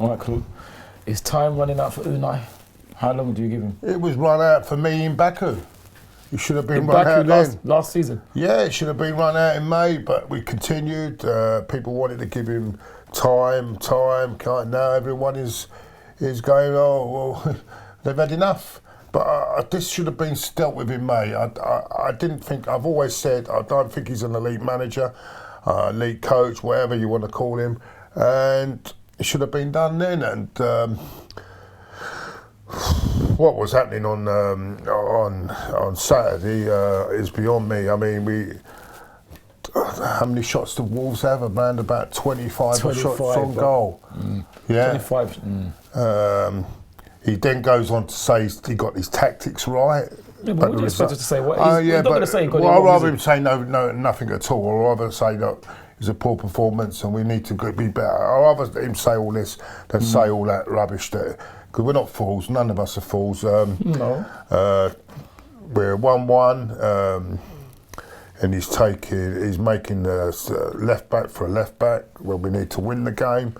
All right, Claude. Is time running out for Unai? How long do you give him? It was run out for me in Baku. It should have been run out last season? Yeah, it should have been run out in May, but we continued. People wanted to give him time. Now everyone is going, oh, well, they've had enough. But this should have been dealt with in May. I didn't think, I've always said, I don't think he's an elite manager, elite coach, whatever you want to call him. And it should have been done then. And what was happening on Saturday is beyond me. I mean, how many shots did Wolves have? Around about 25 shots on goal. Yeah. 25. He then goes on to say he got his tactics right. Yeah, but what do you expect us to say? What, yeah, he's not going to say he got it I'd wrong, rather him say nothing at all, or rather say that it's a poor performance and we need to be better. I'd rather him say all this than say all that rubbish. Because we're not fools. None of us are fools. No. We're 1-1. And he's making the left back for a left back when we need to win the game.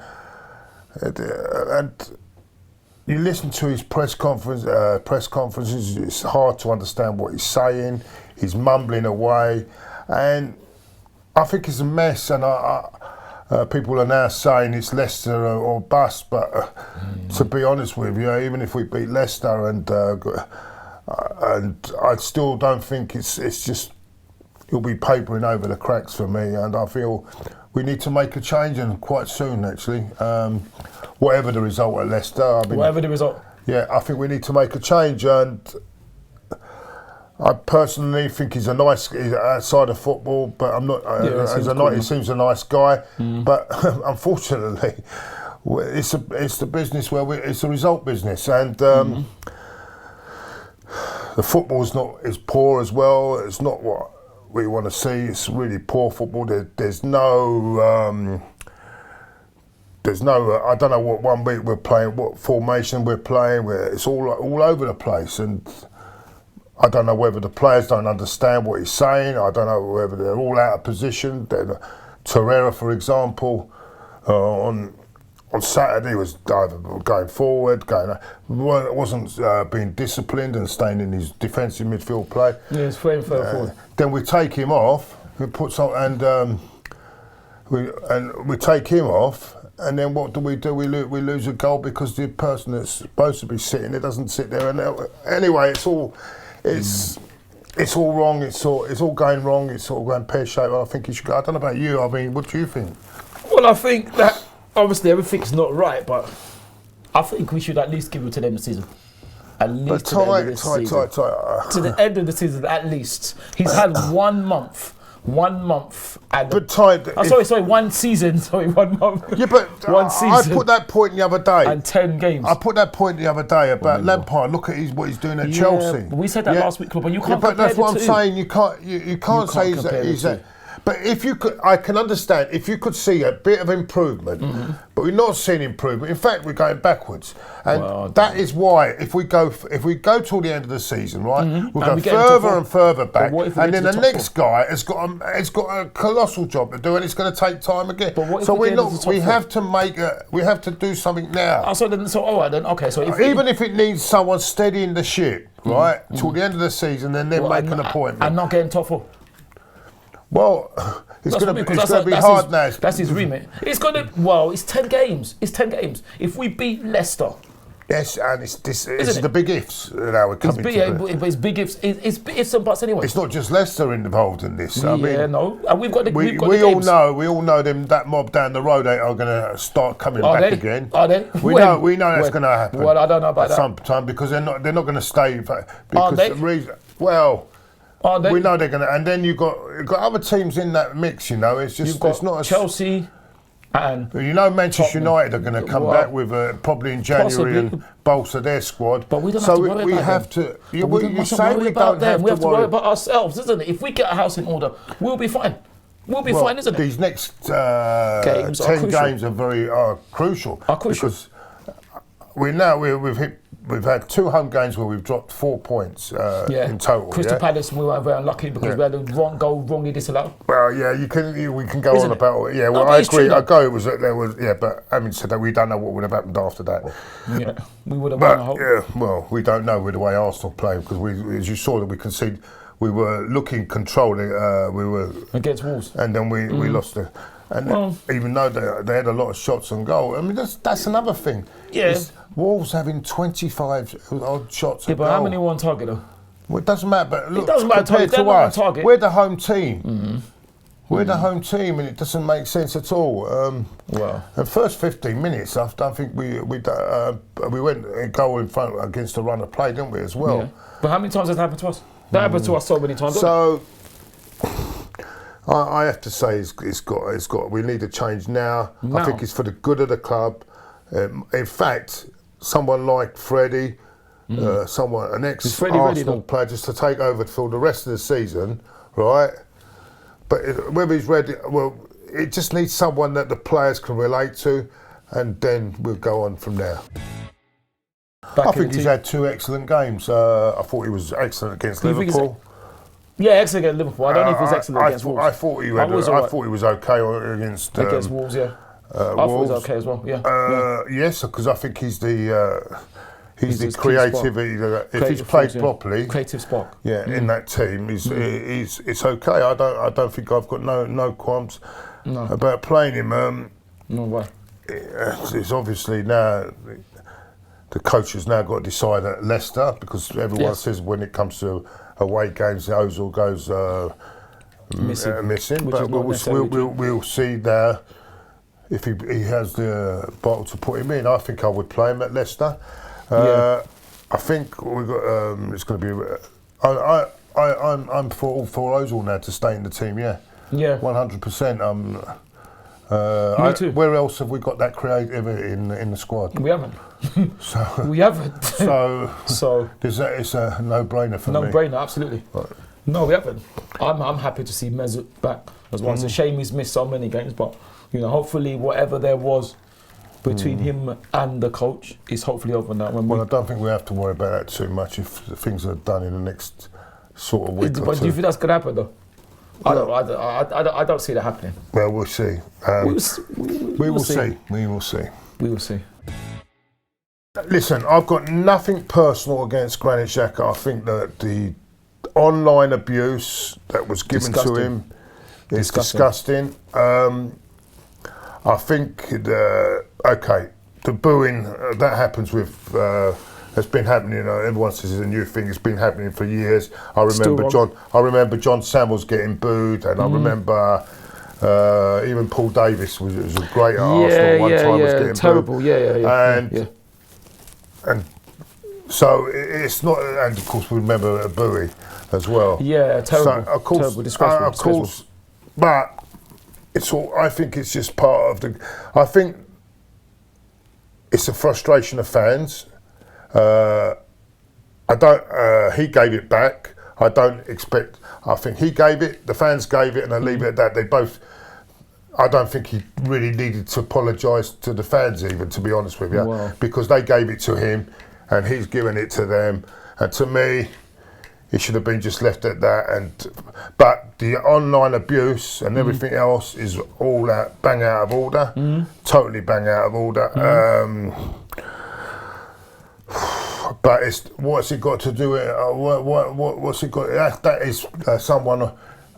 And you listen to his press conferences. It's hard to understand what he's saying. He's mumbling away, and I think it's a mess. And people are now saying it's Leicester or bust. But to be honest with you, even if we beat Leicester, and I still don't think it's just. He'll be papering over the cracks for me, and I feel we need to make a change, and quite soon, actually. Whatever the result at Leicester. Whatever the result. Yeah, I think we need to make a change, and I personally think he's outside of football, but I'm not. He seems a nice guy, but unfortunately, it's the business it's a result business, and. The football's not as poor as well. It's not what we want to see. It's really poor football. There's no. I don't know what 1 week we're playing, what formation we're playing. It's all over the place, and I don't know whether the players don't understand what he's saying. I don't know whether they're all out of position. Torreira, for example, on Saturday was going forward, wasn't being disciplined and staying in his defensive midfield play. Yeah, it's playing further forward. Then we take him off. We take him off, and then what do? We lose a goal because the person that's supposed to be sitting there doesn't sit there. And anyway, it's all wrong. It's all going wrong. It's all going pear-shaped. I think he should go. I don't know about you. I mean, what do you think? Well, I think that. Obviously, everything's not right, but I think we should at least give it to the end of the season. At least to the end of the season. To the end of the season, at least. He's had 1 month. 1 month. And one season. Sorry, 1 month. Yeah, but one season. I put that point the other day. And 10 games. I put that point the other day about Lampard. Look at what he's doing at Chelsea. But we said that last week, but you can't compare the two. But that's what I'm saying. You can't say he's that. But if you could, I can understand if you could see a bit of improvement, but we're not seeing improvement. In fact, we're going backwards, and that is why if we go till the end of the season, right, we'll go further and further back, and then the next guy has got a colossal job to do, and it's going to take time again. So we have to do something now. So even if it needs someone steadying the ship, right, till the end of the season, then make an appointment. And not getting top 4. Well, it's going to be hard now. That's his remit. It's 10 games. It's 10 games. If we beat Leicester. Yes, and it's the big ifs now we're coming to. But it's big ifs. It's big ifs and buts anyway. It's not just Leicester involved in this. And we've got the we all know that mob down the road are going to start coming back again. Are they? We know that's going to happen. Well, I don't know about that. Sometime because they're not going to stay. Are they? We know they're going to, and then you've got other teams in that mix. You know, it's just it's not Chelsea, and Manchester United are going to come back with probably in January and bolster their squad. But we don't have to worry about them. You say we don't have to worry about ourselves, isn't it? If we get our house in order, we'll be fine. We'll be fine, isn't it? These next 10 games are very crucial. Because we've had 2 home games where we've dropped 4 points in total. Crystal Palace, we were very unlucky because we had a wrong goal wrongly disallowed. Well, yeah, we can go on about it. Yeah, well, I agree. I go. It was there was but having said that, we don't know what would have happened after that. Yeah, we would have won the whole. Yeah, well, we don't know with the way Arsenal play because as you saw, that we conceded. We were looking controlling. We were against Wolves, and then we lost it. And even though they had a lot of shots on goal, I mean that's another thing. Yeah, Wolves having 25 odd shots. Yeah, but how many were on target though? Well, it doesn't matter. But look, it doesn't matter compared to us, we're the home team. Mm-hmm. We're the home team, and it doesn't make sense at all. The first 15 minutes, I don't think we went a goal in front against the run of play, didn't we, as well? Yeah. But how many times has that happened to us? That happened to us so many times. So I have to say, it's got. We need a change now. I think it's for the good of the club. In fact, someone like Freddie, an ex-Arsenal player, just to take over for the rest of the season, right? But whether he's ready, well, it just needs someone that the players can relate to, and then we'll go on from there. I think he's had 2 excellent games. I thought he was excellent against Liverpool. Yeah, excellent against Liverpool. I don't know if he's excellent against Wolves. I thought he was okay against Wolves. Yeah, I thought he was okay as well. Yeah. Yes, because I think he's the creativity. If he's played properly, creative spark. Yeah, in that team, it's okay. I don't think I've got no qualms about playing him. No way. It's obviously now the coach has now got to decide at Leicester because everyone says when it comes to away games, Ozil goes missing. But we'll see there if he has the bottle to put him in. I think I would play him at Leicester. I think we got. It's going to be. I'm for Ozil now to stay in the team. Yeah. 100%. Me too. Where else have we got that creativity in the squad? We haven't. We haven't. So it's a no-brainer for me. No-brainer, absolutely. Right. No, we haven't. I'm happy to see Mesut back as well. It's a shame he's missed so many games, but hopefully whatever there was between him and the coach is hopefully over now. I don't think we have to worry about that too much if things are done in the next sort of week or two. But do you think that's going to happen though? I don't see that happening. Well, we'll see. We will see. We will see. We will see. Listen, I've got nothing personal against Granit Xhaka. I think that the online abuse that was given to him is disgusting. I think, the booing, that happens with, has been happening, everyone says it's a new thing, it's been happening for years. I remember John Samuels getting booed, and I remember even Paul Davis was a great Arsenal one time was getting terrible. Booed. And so it's not, and of course we remember Bowie as well. Yeah, terrible. So, terrible, disgraceful. But it's all. I think it's just part of the. I think it's a frustration of fans. I don't. He gave it back. I don't expect. I think he gave it. The fans gave it, and I leave it at that. They both. I don't think he really needed to apologise to the fans, even, to be honest with you, because they gave it to him, and he's given it to them. And to me, it should have been just left at that. But the online abuse and everything else is all bang out of order, totally bang out of order. But what's it got to do with? What's it got? That is someone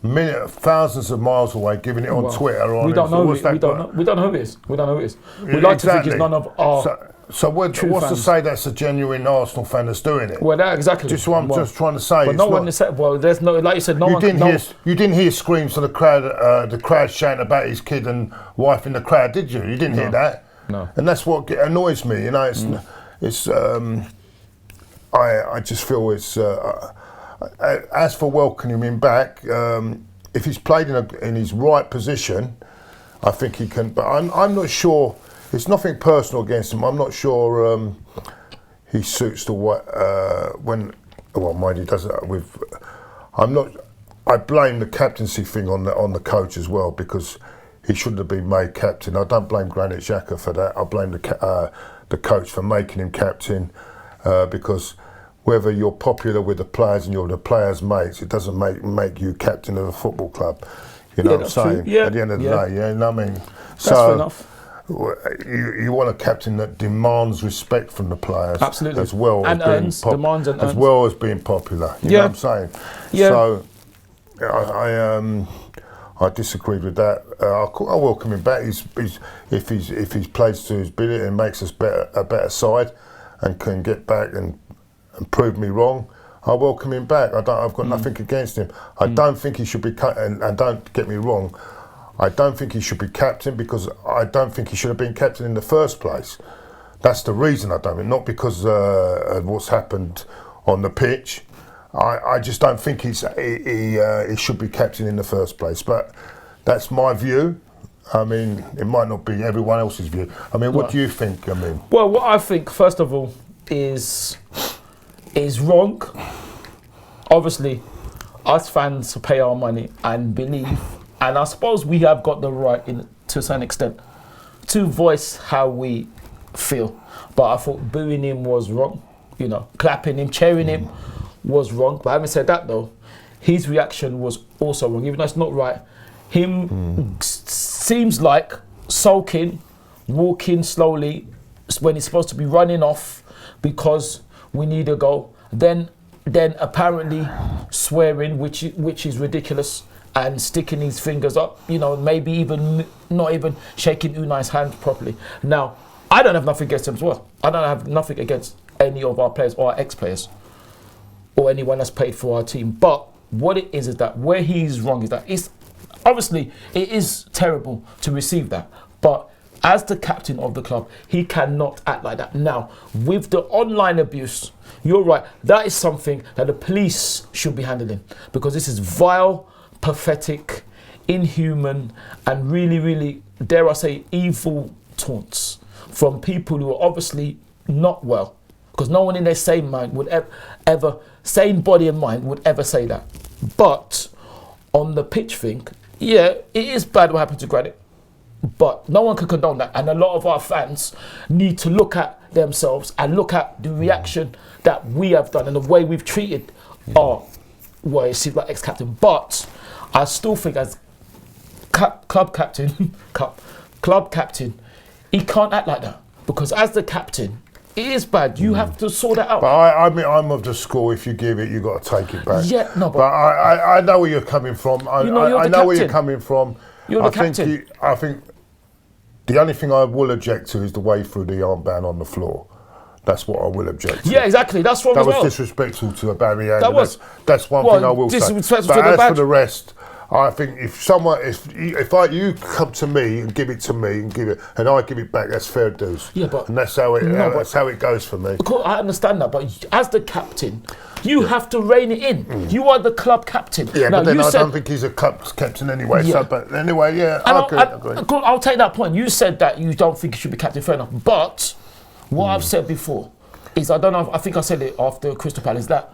thousands of miles away giving it on Twitter. We don't know who it is. We'd like to think it's none of our. So what's to say that's a genuine Arsenal fan that's doing it? Well, that exactly. Just what I'm just trying to say. But no one said. Well, there's no. Like you said, no one. You didn't hear screams of the crowd shouting about his kid and wife in the crowd, did you? You didn't hear that. No. And that's what annoys me. It's. I just feel it's. As for welcoming him back, if he's played in his right position, I think he can. But I'm not sure. It's nothing personal against him. I'm not sure he suits the when. Well, mind he does it with. I'm not. I blame the captaincy thing on the coach as well, because he shouldn't have been made captain. I don't blame Granit Xhaka for that. I blame the coach for making him captain, because whether you're popular with the players and you're the players' mates, it doesn't make you captain of a football club. You know what I'm saying? Yeah. At the end of the day, you know what I mean? That's fair enough. You want a captain that demands respect from the players, absolutely, as well and as earns, being demands and as earns. well as being popular. You know what I'm saying? Yeah. So I disagreed with that. I welcome him back. If he's plays to his ability and makes us a better side, and can get back and prove me wrong, I welcome him back. I've got nothing against him. I don't think he should be and don't get me wrong, I don't think he should be captain, because I don't think he should have been captain in the first place. That's the reason I don't. Not because of what's happened on the pitch. I just don't think he should be captain in the first place. But that's my view. I mean, it might not be everyone else's view. I mean, what do you think? I mean, well, what I think, first of all, is wrong. Obviously, us fans pay our money and believe, and I suppose we have got the right, to a certain extent, to voice how we feel. But I thought booing him was wrong. You know, clapping him, cheering him was wrong. But having said that, though, his reaction was also wrong. Even though it's not right, seems like sulking, walking slowly when he's supposed to be running off because we need a goal. Then apparently swearing, which is ridiculous, and sticking his fingers up, you know, maybe even not even shaking Unai's hand properly. Now, I don't have nothing against him as well. I don't have nothing against any of our players or our ex-players or anyone that's played for our team. But what it is that where he's wrong is that it's obviously it is terrible to receive that. But as the captain of the club, he cannot act like that. Now, with the online abuse, you're right, that is something that the police should be handling, because this is vile, pathetic, inhuman, and really, really, dare I say, evil taunts from people who are obviously not well, because no one in their sane mind would ever sane body and mind would ever say that. But on the pitch thing, yeah, it is bad what happened to Granit, but no one can condone that, and a lot of our fans need to look at themselves and look at the reaction that we have done and the way we've treated our, well, it seems like ex-captain. But I still think as club captain, he can't act like that, because as the captain, it is bad. You have to sort that out. But I mean, I'm of the school. If you give it, you got to take it back. Yeah, no, but I know where you're coming from. I know where you're coming from. You're the captain. I think the only thing I will object to is the way through the armband on the floor. That's what I will object to. Yeah, exactly. That's wrong as well. That was disrespectful to Barry Hand. That's one thing I will say. But as for the rest, I think if you come to me and give it to me and I give it back, that's fair dues. Yeah, but and that's how it goes for me. I understand that, but as the captain, you have to rein it in. You are the club captain. Yeah, now, but then I don't think he's a club captain anyway. Yeah. So, but anyway, yeah, I agree. I'll take that point. You said that you don't think he should be captain, fair enough. But what I've said before is, I don't know, I think I said it after Crystal Palace, that,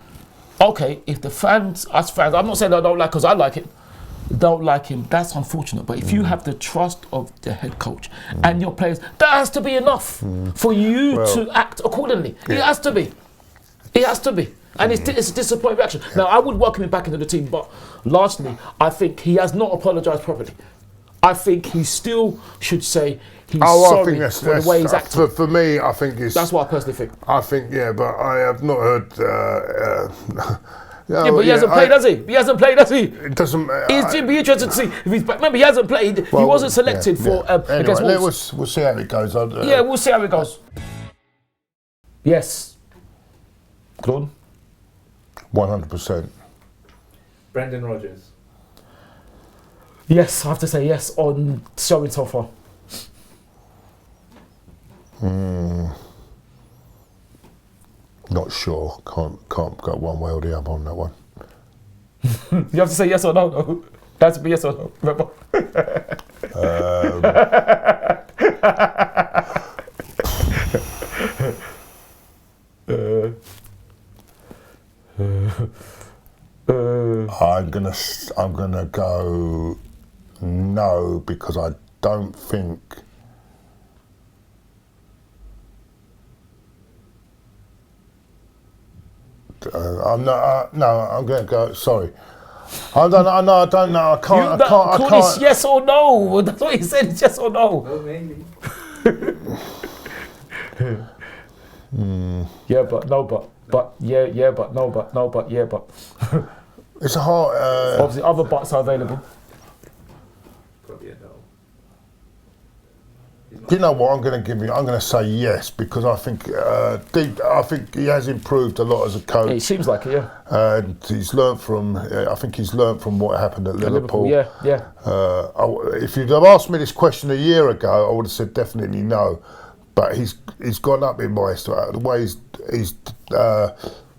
okay, if the fans, us fans, I'm not saying I don't like, because I like it, don't like him, that's unfortunate. But if you have the trust of the head coach and your players, that has to be enough for you to act accordingly. Yeah. It has to be. It has to be. And it's a disappointing reaction. Yeah. Now, I would welcome him back into the team, but largely, I think he has not apologised properly. I think he still should say he's sorry for the way he's acting. For me, I think that's what I personally think. I think, yeah, but I have not heard... yeah, but he hasn't played, has he? He hasn't played, has he? It doesn't. It'd be interesting to see if he's back. Remember, he hasn't played. Well, he wasn't selected for against Wolves. We'll see how it goes. Yeah, we'll see how it goes. Yes, Claude. 100%. Brendan Rodgers. Yes, I have to say yes on showing so far. Not sure. Can't go one way or the other on that one. You have to say yes or no. No. That's be yes or no. Remember. I'm gonna go no, because I don't think. I'm not. No, I'm going to go. Sorry. I don't know. I can't. It's yes or no. That's what he said. It's yes or no. Oh, maybe. Yeah, but no, but yeah, but no, but yeah, but. It's a hard. Obviously, other buts are available. Probably a no. Do you know what I'm going to give you? I'm going to say yes because I think I think he has improved a lot as a coach. It seems like it, yeah. And he's learned from. I think he's learned from what happened at Liverpool. Yeah. If you'd have asked me this question a year ago, I would have said definitely no. But he's gone up in my estimate. The way he's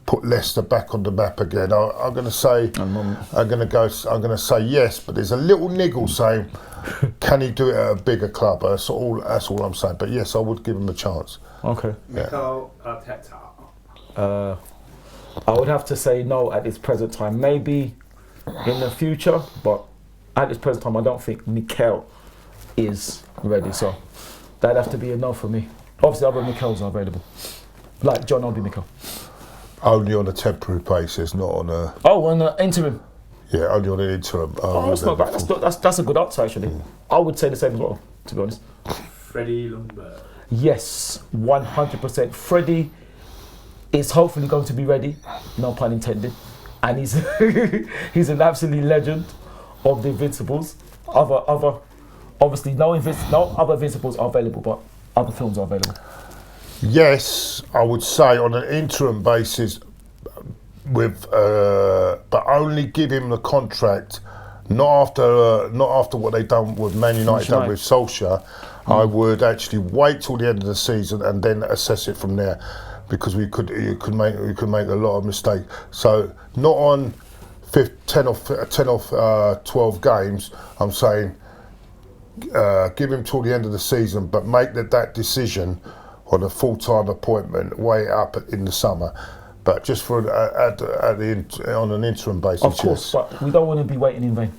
put Leicester back on the map again. I'm going to say I'm going to say yes. But there's a little niggle saying, can he do it at a bigger club? That's all I'm saying. But yes, I would give him a chance. Okay. Mikel Arteta. I would have to say no at this present time. Maybe in the future, but at this present time, I don't think Mikel is ready. So that'd have to be a no for me. Obviously, other Mikels are available, like John Obi Mikel. Only on a temporary basis, not on a. Oh, on the interim. Yeah, only on an interim. Oh, that's not bad. That's a good answer actually. I would say the same as well, to be honest. Freddie Ljungberg. Yes, 100%. Freddie is hopefully going to be ready, no pun intended, and he's he's an absolute legend of the Invincibles. Obviously, no other Invincibles are available, but other films are available. Yes, I would say on an interim basis, but only give him the contract. Not after what they've done with Man United, done with Solskjaer. I would actually wait till the end of the season and then assess it from there, because we could make a lot of mistakes. So not on 10 or 12 games. I'm saying give him till the end of the season, but make that decision on a full-time appointment way up in the summer. But just for on an interim basis. Of course, but we don't want to be waiting in vain.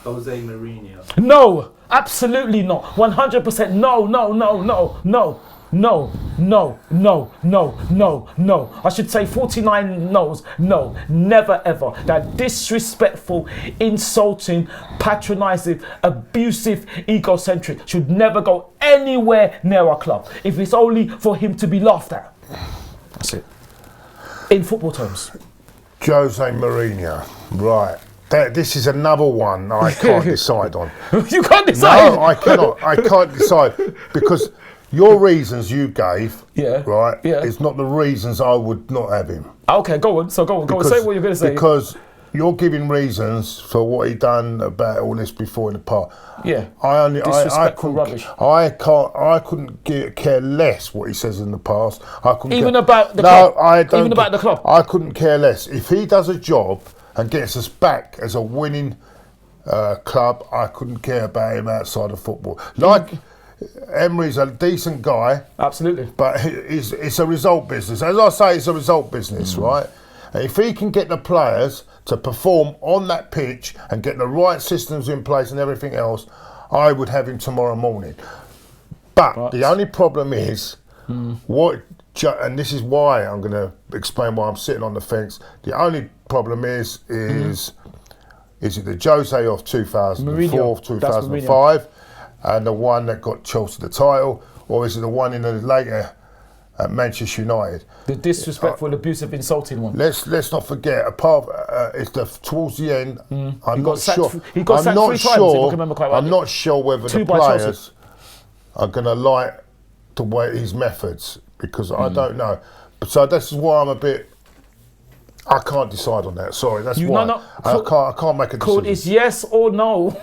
Jose Mourinho. No, absolutely not. 100% no. I should say 49 no's. No, never ever. That disrespectful, insulting, patronising, abusive, egocentric should never go anywhere near our club. If it's only for him to be laughed at. That's it. In football terms. Jose Mourinho, right. This is another one I can't decide on. You can't decide? No, I cannot. I can't decide because your reasons you gave, is not the reasons I would not have him. Okay, go on. So go on. Say what you're going to say. Because you're giving reasons for what he done about all this before in the past. Yeah. Disrespectful rubbish. I couldn't care less what he says in the past. Even about the club. Even about the club. I couldn't care less. If he does a job and gets us back as a winning club, I couldn't care about him outside of football. Like Emery's a decent guy. Absolutely. But it's a result business. As I say, it's a result business, right? And if he can get the players to perform on that pitch and get the right systems in place and everything else, I would have him tomorrow morning. But the only problem is, and this is why I'm going to explain why I'm sitting on the fence. The only problem is it the Jose of 2004, 2005, and the one that got Chelsea the title, or is it the one in the later at Manchester United? The disrespectful, abusive, insulting one. Let's not forget. It's towards the end. I'm not sure. He got sacked 3 times. If I can remember quite well. I'm not sure whether the players are going to like the way his methods, because I don't know. So this is why I'm a bit. I can't decide on that. Sorry, that's why I can't make a decision. Claude, it's yes or no.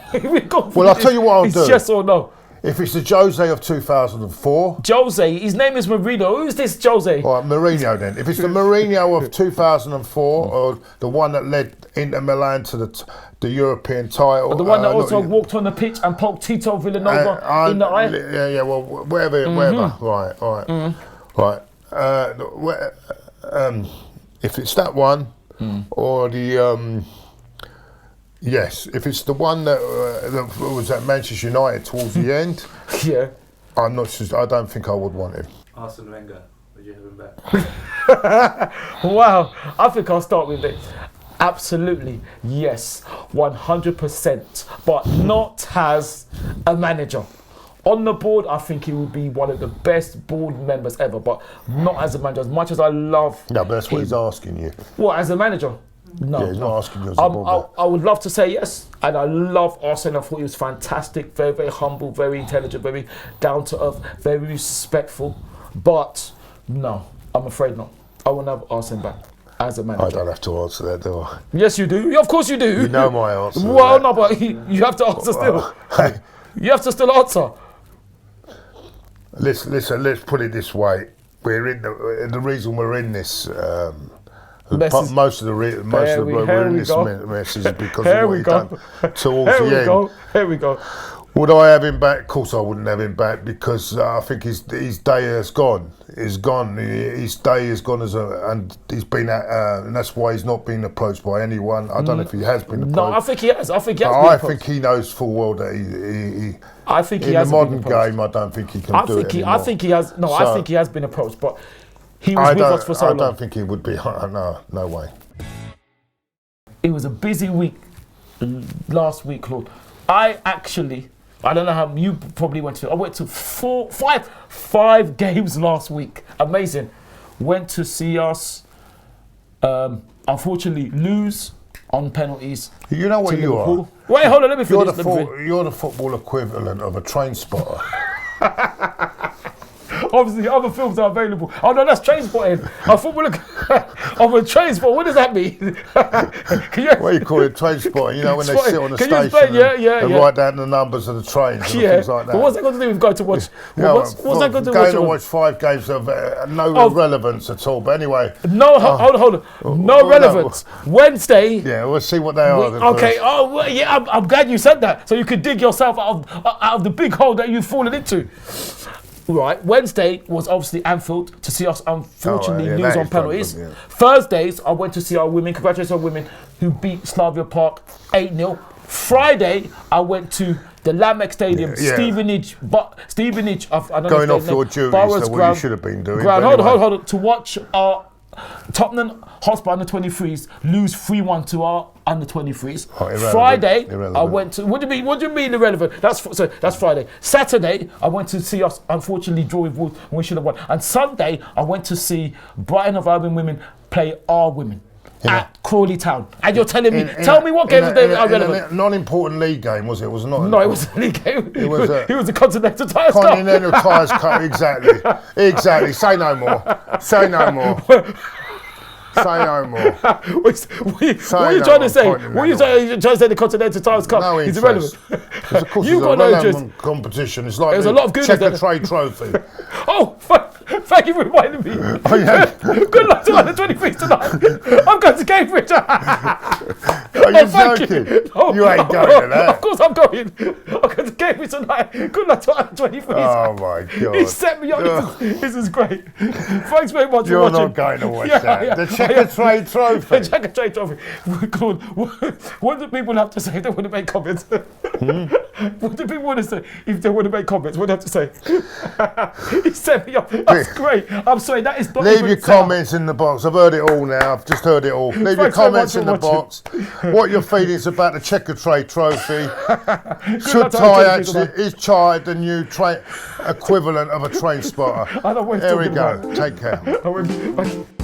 Well, I'll tell you what I'll do. It's yes or no. If it's the Jose of 2004... Jose, his name is Mourinho. Who's this Jose? All right, Mourinho then. If it's the Mourinho of 2004, or the one that led Inter Milan to the European title... Or the one that also walked on the pitch and poked Tito Villanova in the eye? Yeah, well, whatever. Right, all right. Right. If it's that one, or the... Yes, if it's the one that was at Manchester United towards the end, Yeah. I'm not sure. I don't think I would want him. Arsene Wenger, would you have him back? Wow, I think I'll start with it. Absolutely, yes, 100%, but not as a manager. On the board, I think he would be one of the best board members ever, but not as a manager. As much as I love No, but that's what him. he's asking you. What, as a manager? No. Yeah, he's not asking you as a board member. I would love to say yes, and I love Arsene. I thought he was fantastic, very, very humble, very intelligent, very down to earth, very respectful. But no, I'm afraid not. I will never have Arsene back as a manager. I don't have to answer that, do I? Yes, you do. Yeah, of course you do. You know my answer. to Well, that. no, but you have to answer still. Hey, You have to still answer. let's put it this way. We're in the reason we're in this. Messes. Most of the we're in this mess is because of what he done towards Here the we end. go. Here we go. Would I have him back? Of course, I wouldn't have him back because I think his day has gone. It's gone. His day is gone and he's been and that's why he's not been approached by anyone. I don't know if he has been approached. No, I think he has. I think he has. I been approached. think he knows full well that he I think he in has the modern been approached. game. I don't think he can I do think it he. anymore. I think he has. No, I So- think he has been approached, but he was with us for so I long. don't think he would be. No way. It was a busy week last week, Claude. I don't know how you probably went to. I went to five games last week. Amazing. Went to see us, unfortunately, lose on penalties. You know what to you Liverpool. are? Wait, hold on, let me You're finish. you're the football equivalent of a train spotter. Obviously, other films are available. Oh no, that's train spotting. I thought we look. I'm a train spot. What does that mean? Can you, What do you call it? Train spotting. You know when they Spotting. sit on the Can you station explain? and Yeah. write down the numbers of the trains and yeah. things like that. But what's that got to do with going to watch? Yeah, what's that got to do going with to watch? watch 5 games of no Of- relevance at all. But anyway, No, hold on. No no. relevance. Wednesday. yeah, we'll see what they are. then Okay. first. Oh, well, yeah. I'm glad you said that, so you could dig yourself out of the big hole that you've fallen into. Right. Wednesday was obviously Anfield to see us unfortunately yeah, lose that on is problem, penalties. yeah. Thursdays I went to see our women. Congratulations on women who beat Slavia Park 8-0. Friday I went to the Lamex Stadium, Yeah. Stevenage. I don't know Going if off they your name- duties, Borough's that what you ground- should have been doing. ground. but Hold anyway. on. To watch our Tottenham Hotspur under 23s lose 3-1 to our under 23s. Oh, irrelevant. Friday, I Irrelevant. went to. What do you mean irrelevant? That's Friday. Saturday, I went to see us unfortunately draw with Wolves when we should have won. And Sunday, I went to see Brighton of Albion women play our women at Crawley Town. And you're telling me, tell me what games they are relevant. A non-important league game, was it? Was it not? No, it wasn't a league game. It was was a Continental Tires Cup. Continental Tires Cup, exactly. Exactly. Say no more. Say no more. Say no more. What are you trying to say? What are you trying to say? The Continental Tires Cup No is interest. irrelevant. Because of course You it's got a no relevant competition. It's like There's the a lot of goodness Checker there. Trade Trophy. Oh, thank you for reminding me. Oh, yeah. Good luck to under 23s tonight. I'm going to Cambridge. Are you Thank joking? No, You ain't going to that. Of course I'm going. I'm going to Cambridge tonight. Good luck to under 23s. Oh my God. He set me up. This is great. Thanks very much You're for watching. not going to watch Yeah, that. yeah. The Checker Trade Trophy. The Checker Trade Trophy. Claude, what do people have to say if they want to make comments? What do people want to say if they want to make comments? What do they have to say? He set me up. That's great. I'm sorry, that is not Leave even your set up. comments in the box. I've heard it all now. I've just heard it all. Leave your Thanks very comments much in for the box. What your feelings about the Checker Trade Trophy? Should luck to Ty other actually people, is Ty the new equivalent of a train spotter? I don't know what he's There we talking go. about. Take care. I went-